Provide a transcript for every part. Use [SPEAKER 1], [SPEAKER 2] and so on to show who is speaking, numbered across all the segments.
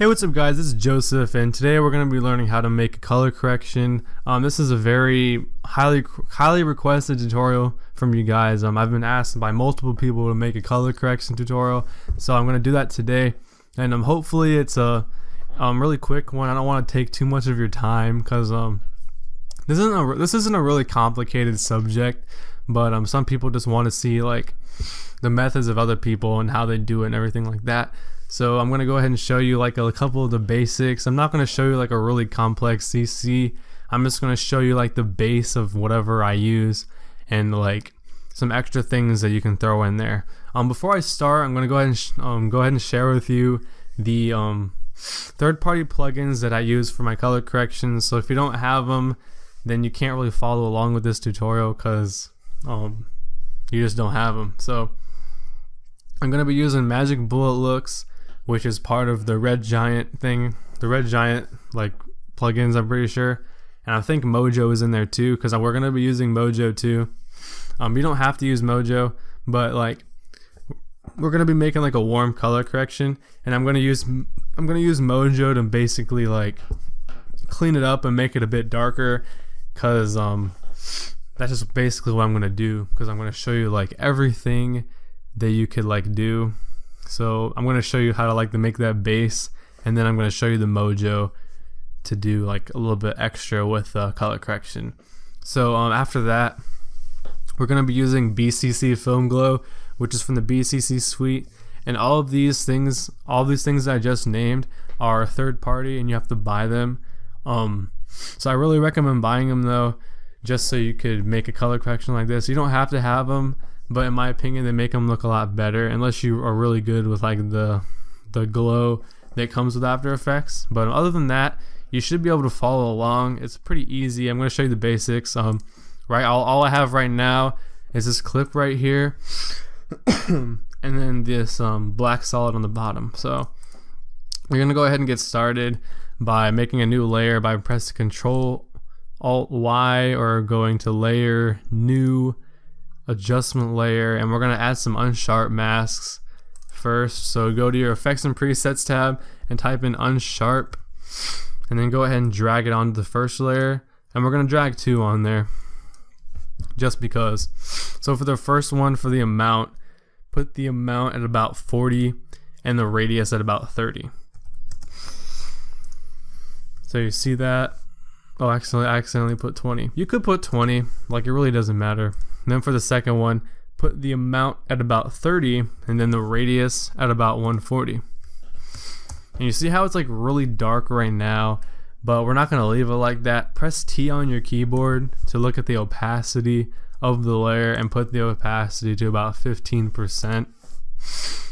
[SPEAKER 1] Hey, what's up guys, this is Joseph, and today we're going to be learning how to make a color correction. This is a very highly requested tutorial from you guys. I've been asked by multiple people to make a color correction tutorial, so I'm going to do that today. And hopefully it's a really quick one. I don't want to take too much of your time because this isn't a really complicated subject, but some people just want to see like the methods of other people and how they do it and everything like that. So I'm going to go ahead and show you like a couple of the basics. I'm not going to show you like a really complex CC. I'm just going to show you like the base of whatever I use and like some extra things that you can throw in there. Before I start, I'm going to go ahead and share with you the third-party plugins that I use for my color corrections. So if you don't have them, then you can't really follow along with this tutorial because you just don't have them. So I'm going to be using Magic Bullet Looks, which is part of the Red Giant thing, the Red Giant like plugins, I'm pretty sure. And I think Mojo is in there too, because we're going to be using Mojo too. You don't have to use Mojo, but like we're going to be making like a warm color correction, and I'm going to use Mojo to basically like clean it up and make it a bit darker, because that's just basically what I'm going to do, because I'm going to show you like everything that you could like do. So I'm going to show you how to like to make that base, and then I'm going to show you the Mojo to do like a little bit extra with color correction. So after that, we're going to be using BCC Film Glow, which is from the BCC suite, and all these things that I just named are third party and you have to buy them. So I really recommend buying them though, just so you could make a color correction like this. You don't have to have them, but in my opinion they make them look a lot better, unless you are really good with like the glow that comes with After Effects. But other than that, you should be able to follow along. It's pretty easy. I'm going to show you the basics. Right, all I have right now is this clip right here and then this black solid on the bottom. So we're going to go ahead and get started by making a new layer by pressing Control Alt Y, or going to Layer, New, Adjustment Layer, and we're going to add some unsharp masks first. So go to your Effects and Presets tab and type in unsharp, and then go ahead and drag it onto the first layer, and we're going to drag 2 on there just because. So for the first one, for the amount, put the amount at about 40 and the radius at about 30. So you see that? Oh, I accidentally put 20. You could put 20, like it really doesn't matter. And then for the second one, put the amount at about 30 and then the radius at about 140. And you see how it's like really dark right now, but we're not going to leave it like that. Press T on your keyboard to look at the opacity of the layer and put the opacity to about 15%.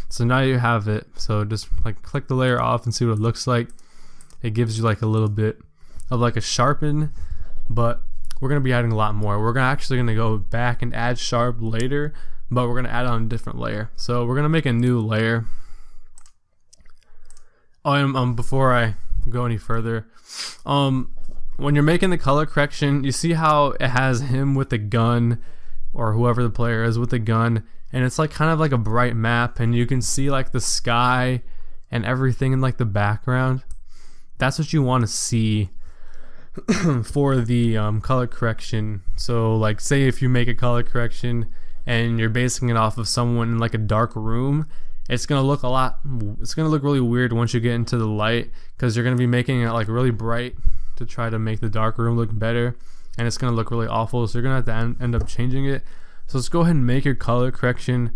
[SPEAKER 1] So now you have it. So just like click the layer off and see what it looks like. It gives you like a little bit of like a sharpen, but we're going to be adding a lot more. We're actually going to go back and add sharp later, but we're going to add on a different layer. So we're going to make a new layer. Before I go any further, when you're making the color correction, you see how it has him with the gun, or whoever the player is with the gun, and it's like kind of like a bright map, and you can see like the sky and everything in like the background. That's what you want to see for the color correction. So like say if you make a color correction and you're basing it off of someone in like a dark room, it's gonna look really weird once you get into the light, because you're gonna be making it like really bright to try to make the dark room look better, and it's gonna look really awful. So you're gonna have to end up changing it. So let's go ahead and make your color correction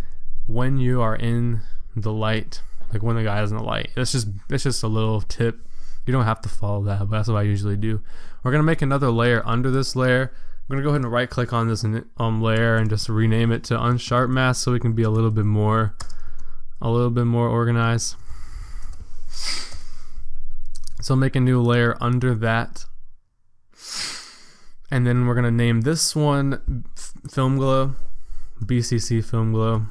[SPEAKER 1] when you are in the light, like when the guy is in the light. It's just a little tip. You don't have to follow that, but that's what I usually do. We're going to make another layer under this layer. I'm going to go ahead and right click on this layer and just rename it to unsharp mask, so we can be a little bit more organized. So make a new layer under that. And then we're going to name this one Film Glow, BCC Film Glow.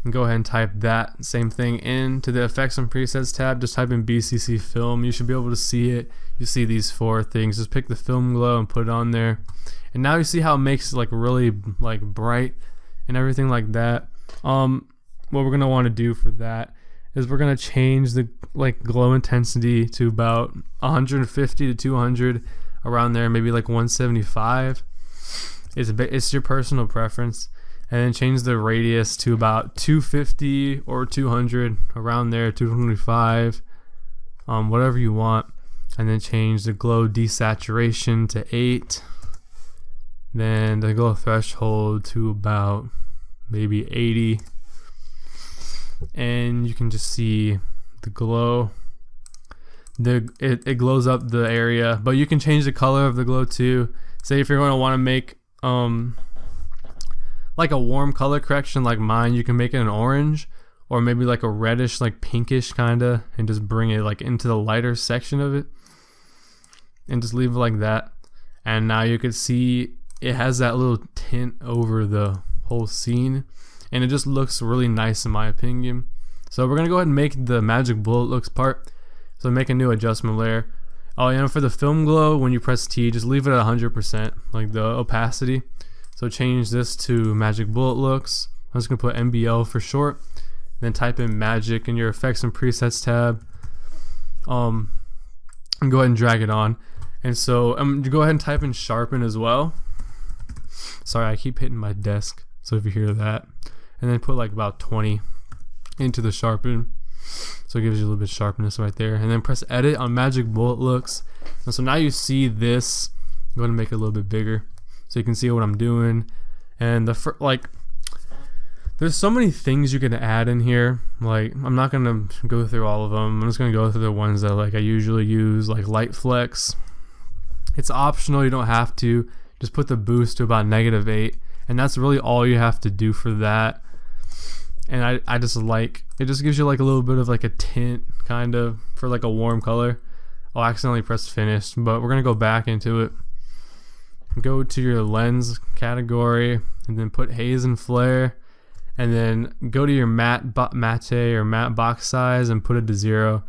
[SPEAKER 1] And go ahead and type that same thing into the Effects and Presets tab. Just type in BCC Film. You should be able to see it. You see these 4 things. Just pick the Film Glow and put it on there. And now you see how it makes it like really like bright and everything like that. what we're gonna want to do for that is we're gonna change the like glow intensity to about 150 to 200, around there, maybe like 175. It's your personal preference. And then change the radius to about 250 or 200, around there, 225, whatever you want. And then change the glow desaturation to 8. Then the glow threshold to about maybe 80. And you can just see the glow. It glows up the area, but you can change the color of the glow too. Say if you're going to want to make like a warm color correction like mine, you can make it an orange, or maybe like a reddish, like pinkish kinda, and just bring it like into the lighter section of it and just leave it like that. And now you can see it has that little tint over the whole scene, and it just looks really nice in my opinion. So we're gonna go ahead and make the magic bullet looks part. So make a new adjustment layer. Oh, and for the film glow, when you press T, just leave it at 100%, like the opacity. So change this to magic bullet looks. I'm just gonna put MBL for short. Then type in magic in your effects and presets tab. And go ahead and drag it on. And so go ahead and type in sharpen as well. Sorry, I keep hitting my desk, so if you hear that. And then put like about 20 into the sharpen. So it gives you a little bit of sharpness right there. And then press edit on magic bullet looks. And so now you see this. Go ahead and make it a little bit bigger so you can see what I'm doing. And there's so many things you can add in here. Like, I'm not gonna go through all of them. I'm just gonna go through the ones that like I usually use, like light flex. It's optional, you don't have to. Just put the boost to about -8, and that's really all you have to do for that. And I just like, it just gives you like a little bit of like a tint kind of for like a warm color. I'll accidentally press finish, but we're gonna go back into it. Go to your lens category and then put haze and flare, and then go to your matte or matte box size and put it to 0,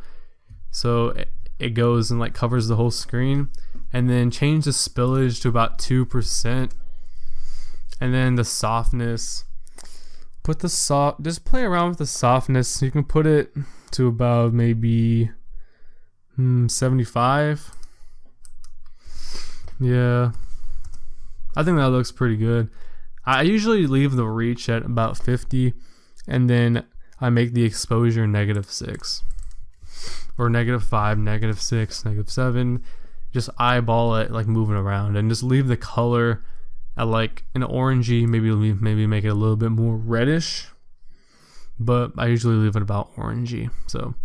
[SPEAKER 1] so it goes and like covers the whole screen. And then change the spillage to about 2%, and then the softness, just play around with the softness. You can put it to about maybe 75. Yeah, I think that looks pretty good. I usually leave the reach at about 50, and then I make the exposure -6 or -5, -6, -7. Just eyeball it, like moving around, and just leave the color at like an orangey, maybe make it a little bit more reddish, but I usually leave it about orangey. So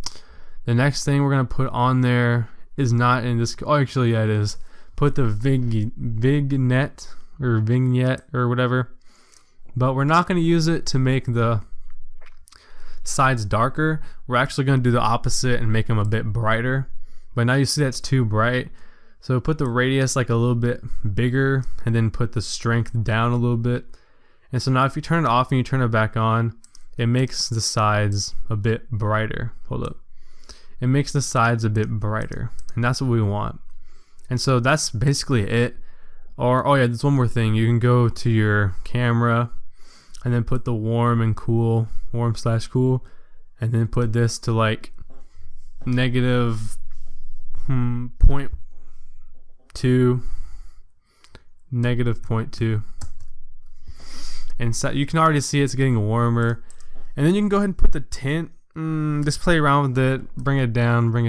[SPEAKER 1] the next thing we're gonna put on there is not in this. Oh, actually, yeah, it is. Put the vignette or whatever, but we're not gonna use it to make the sides darker. We're actually gonna do the opposite and make them a bit brighter. But now you see that's too bright. So put the radius like a little bit bigger, and then put the strength down a little bit. And so now if you turn it off and you turn it back on, it makes the sides a bit brighter. Hold up. It makes the sides a bit brighter, and that's what we want. And so that's basically it. Or, oh yeah, there's one more thing. You can go to your camera and then put the warm/cool, and then put this to like -0.2, -0.2, and so you can already see it's getting warmer. And then you can go ahead and put the tint, just play around with it, bring it down, bring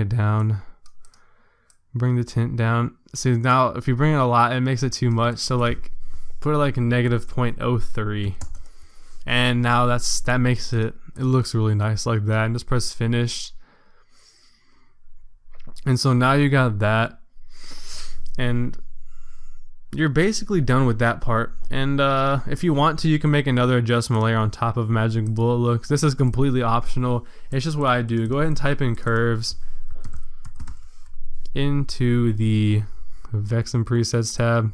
[SPEAKER 1] the tint down. See, now if you bring it a lot, it makes it too much, so like put it like a -0.03, and now that makes it looks really nice like that. And just press finish. And so now you got that, and you're basically done with that part. And if you want to, you can make another adjustment layer on top of magic bullet looks. This is completely optional. It's just what I do. Go ahead and type in curves into the effects and presets tab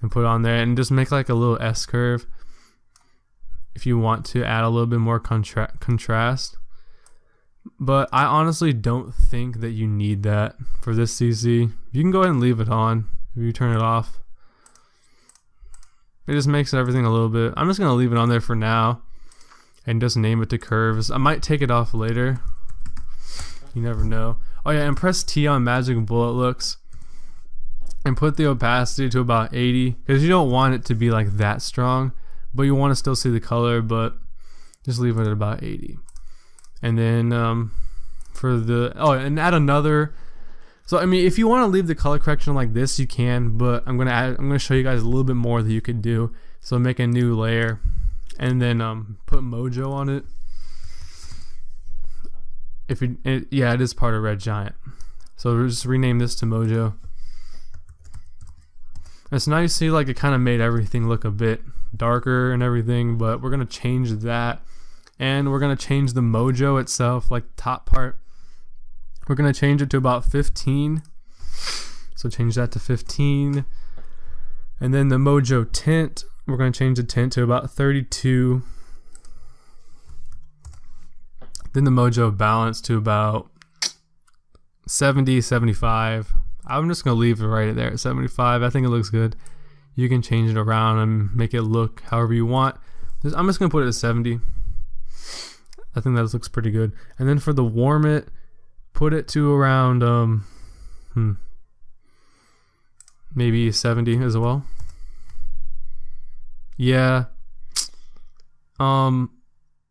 [SPEAKER 1] and put it on there, and just make like a little S curve if you want to add a little bit more contrast. But I honestly don't think that you need that for this CC. You can go ahead and leave it on if you turn it off. It just makes everything a little bit. I'm just going to leave it on there for now. and just name it to curves. I might take it off later. You never know. Oh yeah, and press T on Magic Bullet Looks and put the opacity to about 80, because you don't want it to be like that strong, but you want to still see the color, but just leave it at about 80. And then for the and add another. So I mean, if you want to leave the color correction like this, you can, but I'm gonna show you guys a little bit more that you could do. So make a new layer, and then put Mojo on it. Yeah, it is part of Red Giant. So we'll just rename this to Mojo. And so now you see like it kind of made everything look a bit darker and everything, but we're gonna change that, and we're gonna change the Mojo itself, like top part. We're gonna change it to about 15. So change that to 15. And then the Mojo tint, we're gonna change the tint to about 32. Then the Mojo balance to about 70, 75. I'm just gonna leave it right there at 75. I think it looks good. You can change it around and make it look however you want. I'm just gonna put it at 70. I think that looks pretty good. And then for the warm it, put it to around maybe 70 as well. Yeah.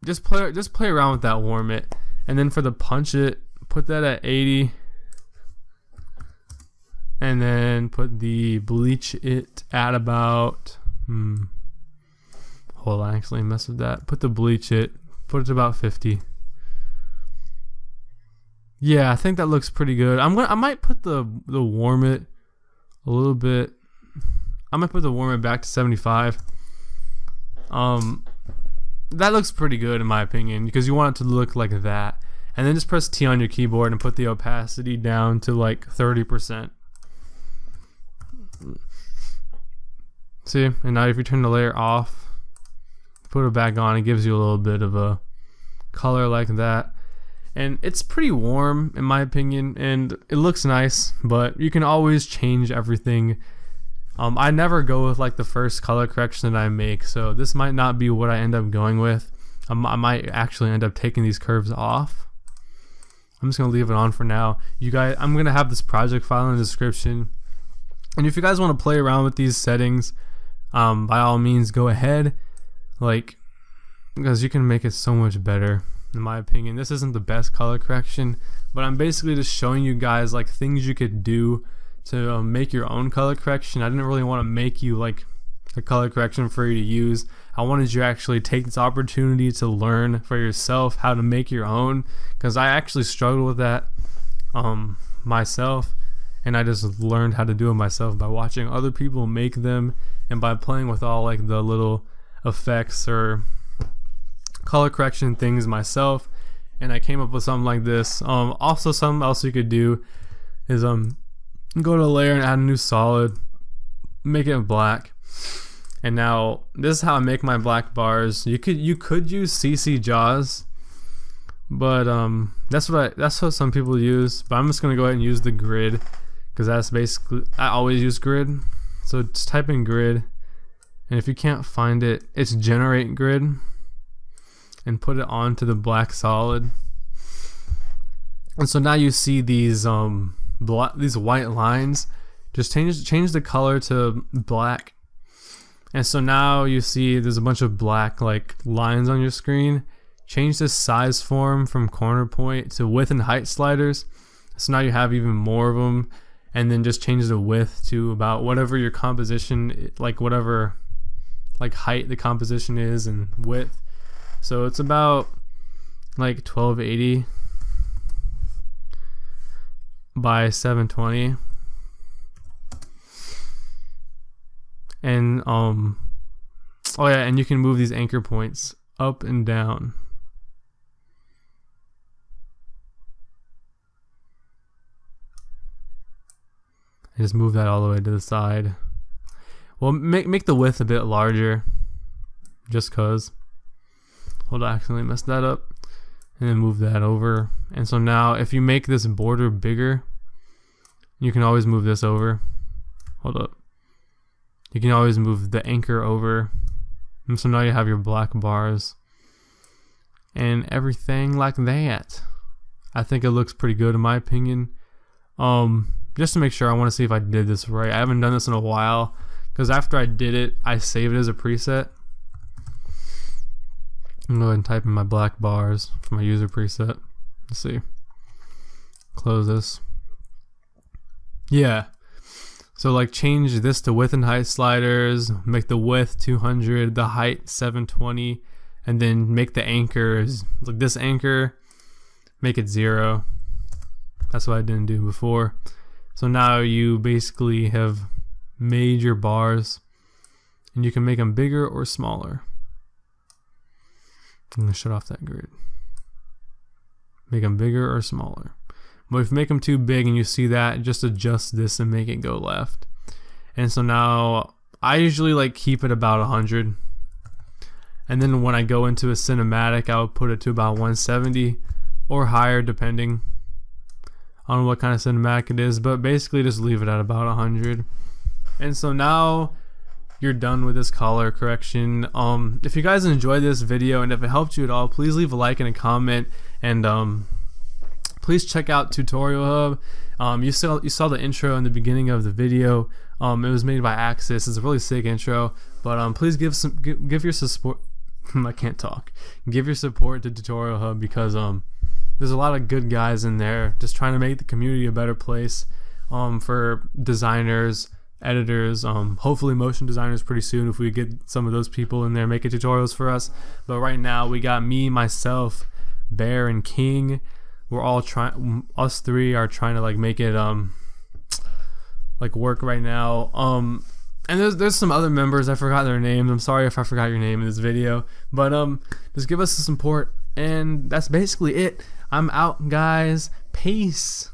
[SPEAKER 1] Just play around with that warm it. And then for the punch it, put that at 80. And then put the bleach it at about hold on, I actually messed with that. Put the bleach it, put it to about 50. Yeah, I think that looks pretty good. I might put the warm it a little bit. I might put the warm it back to 75. That looks pretty good in my opinion, because you want it to look like that. And then just press T on your keyboard and put the opacity down to like 30%. See, and now if you turn the layer off, put it back on, it gives you a little bit of a color like that. And it's pretty warm in my opinion, and it looks nice, but you can always change everything. I never go with like the first color correction that I make, so this might not be what I end up going with. I might actually end up taking these curves off. I'm just gonna leave it on for now. You guys, I'm gonna have this project file in the description, and if you guys want to play around with these settings, by all means go ahead, like, because you can make it so much better. In my opinion, this isn't the best color correction, but I'm basically just showing you guys like things you could do to make your own color correction. I didn't really want to make you like the color correction for you to use. I wanted you to actually take this opportunity to learn for yourself how to make your own, because I actually struggled with that myself, and I just learned how to do it myself by watching other people make them and by playing with all like the little effects or color correction things myself, and I came up with something like this. Also, something else you could do is go to layer and add a new solid, make it black. And now this is how I make my black bars. You could use CC Jaws, but that's what some people use. But I'm just gonna go ahead and use the grid, because that's basically, I always use grid. So just type in grid, and if you can't find it, it's generate grid, and put it onto the black solid. And so now you see these these white lines. Just change the color to black, and so now you see there's a bunch of black like lines on your screen. Change the size form from corner point to width and height sliders, so now you have even more of them. And then just change the width to about whatever your composition, like whatever like height the composition is, and width. So it's about like 1280 by 720. And oh yeah, and you can move these anchor points up and down. And just move that all the way to the side. Well, make the width a bit larger, just cause. Hold on, I accidentally messed that up. And then move that over. And so now if you make this border bigger, you can always move this over. Hold up. You can always move the anchor over. And so now you have your black bars. and everything like that. I think it looks pretty good in my opinion. Just to make sure, I want to see if I did this right. I haven't done this in a while, because after I did it, I saved it as a preset. I'm going to go ahead and type in my black bars for my user preset. Let's see. Close this. Yeah. So like change this to width and height sliders, make the width 200, the height 720, and then make the anchors, like this anchor, make it 0. That's what I didn't do before. So now you basically have made your bars, and you can make them bigger or smaller. I'm going to shut off that grid. Make them bigger or smaller. But if you make them too big and you see that, just adjust this and make it go left. And so now I usually like keep it about 100. And then when I go into a cinematic, I would put it to about 170 or higher depending on what kind of cinematic it is, but basically just leave it at about 100. And so now you're done with this color correction. If you guys enjoyed this video and if it helped you at all, please leave a like and a comment, and please check out Tutorial Hub. You saw the intro in the beginning of the video. It was made by Axis. It's a really sick intro, but please give your support. I can't talk. Give your support to Tutorial Hub, because there's a lot of good guys in there just trying to make the community a better place for designers, editors, hopefully motion designers pretty soon if we get some of those people in there making tutorials for us. But right now we got me, myself, Bear, and King. We're all trying, us three are trying to like make it like work right now. And there's some other members, I forgot their names. I'm sorry if I forgot your name in this video, but just give us some support, and that's basically it. I'm out, guys. Peace.